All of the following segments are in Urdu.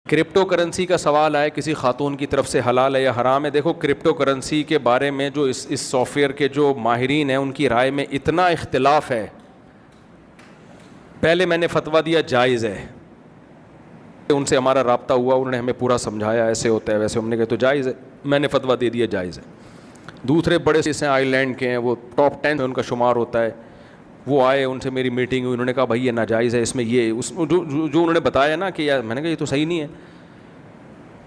کرپٹو کرنسی کا سوال آئے کسی خاتون کی طرف سے، حلال ہے یا حرام ہے؟ دیکھو، کرپٹو کرنسی کے بارے میں جو اس سافٹ ویئر کے جو ماہرین ہیں ان کی رائے میں اتنا اختلاف ہے. پہلے میں نے فتویٰ دیا جائز ہے، ان سے ہمارا رابطہ ہوا، انہوں نے ہمیں پورا سمجھایا ایسے ہوتا ہے ویسے، ہم نے کہا تو جائز ہے، میں نے فتویٰ دے دیا جائز ہے. دوسرے بڑے سے آئی لینڈ کے ہیں، وہ ٹاپ 10 میں ان کا شمار ہوتا ہے، وہ آئے، ان سے میری میٹنگ ہوئی، انہوں نے کہا بھائی یہ ناجائز ہے، اس میں یہ جو انہوں نے بتایا نا کہ میں نے کہا یہ تو صحیح نہیں ہے.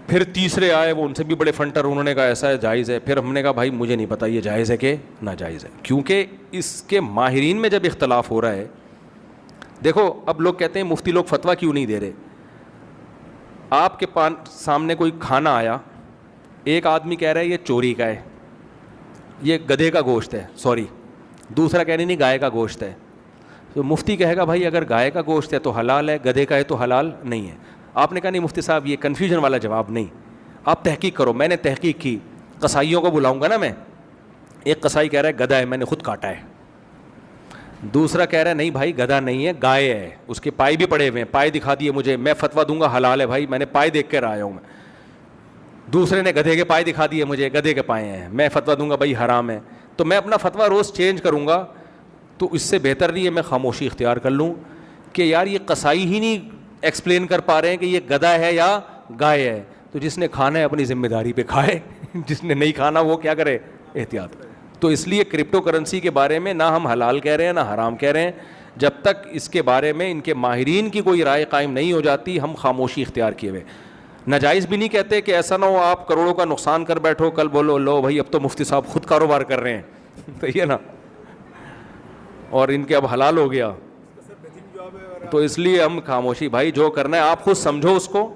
پھر تیسرے آئے، وہ ان سے بھی بڑے فنٹر، انہوں نے کہا ایسا ہے جائز ہے. پھر ہم نے کہا بھائی مجھے نہیں پتہ یہ جائز ہے کہ ناجائز ہے، کیونکہ اس کے ماہرین میں جب اختلاف ہو رہا ہے. دیکھو اب لوگ کہتے ہیں مفتی لوگ فتویٰ کیوں نہیں دے رہے. آپ کے سامنے کوئی کھانا آیا، ایک آدمی کہہ رہا ہے یہ چوری کا ہے، یہ گدھے کا گوشت ہے، سوری، دوسرا کہہ رہے نہیں گائے کا گوشت ہے. تو مفتی کہے گا بھائی اگر گائے کا گوشت ہے تو حلال ہے، گدھے کا ہے تو حلال نہیں ہے. آپ نے کہا نہیں مفتی صاحب یہ کنفیوژن والا جواب نہیں، آپ تحقیق کرو. میں نے تحقیق کی، قصائیوں کو بلاؤں گا نا میں. ایک قصائی کہہ رہا ہے گدھا ہے، میں نے خود کاٹا ہے. دوسرا کہہ رہا ہے نہیں بھائی گدھا نہیں ہے، گائے ہے، اس کے پائے بھی پڑے ہوئے ہیں، پائے دکھا دیے مجھے، میں فتویٰ دوں گا حلال ہے بھائی، میں نے پائے دیکھ کر آیا ہوں. میں دوسرے نے گدھے کے پائے دکھا دیے مجھے، گدھے کے پائے ہیں، میں فتویٰ دوں گا بھائی حرام ہے. تو میں اپنا فتویٰ روز چینج کروں گا. تو اس سے بہتر نہیں ہے میں خاموشی اختیار کر لوں کہ یار یہ قصائی ہی نہیں ایکسپلین کر پا رہے ہیں کہ یہ گدھا ہے یا گائے ہے. تو جس نے کھانا ہے اپنی ذمہ داری پہ کھائے، جس نے نہیں کھانا وہ کیا کرے، احتیاط. تو اس لیے کرپٹو کرنسی کے بارے میں نہ ہم حلال کہہ رہے ہیں نہ حرام کہہ رہے ہیں. جب تک اس کے بارے میں ان کے ماہرین کی کوئی رائے قائم نہیں ہو جاتی ہم خاموشی اختیار کیے ہوئے. ناجائز بھی نہیں کہتے کہ ایسا نہ ہو آپ کروڑوں کا نقصان کر بیٹھو، کل بولو لو بھائی اب تو مفتی صاحب خود کاروبار کر رہے ہیں تو یہ نا، اور ان کے اب حلال ہو گیا. تو اس لیے ہم خاموشی، بھائی جو کرنا ہے آپ خود سمجھو اس کو.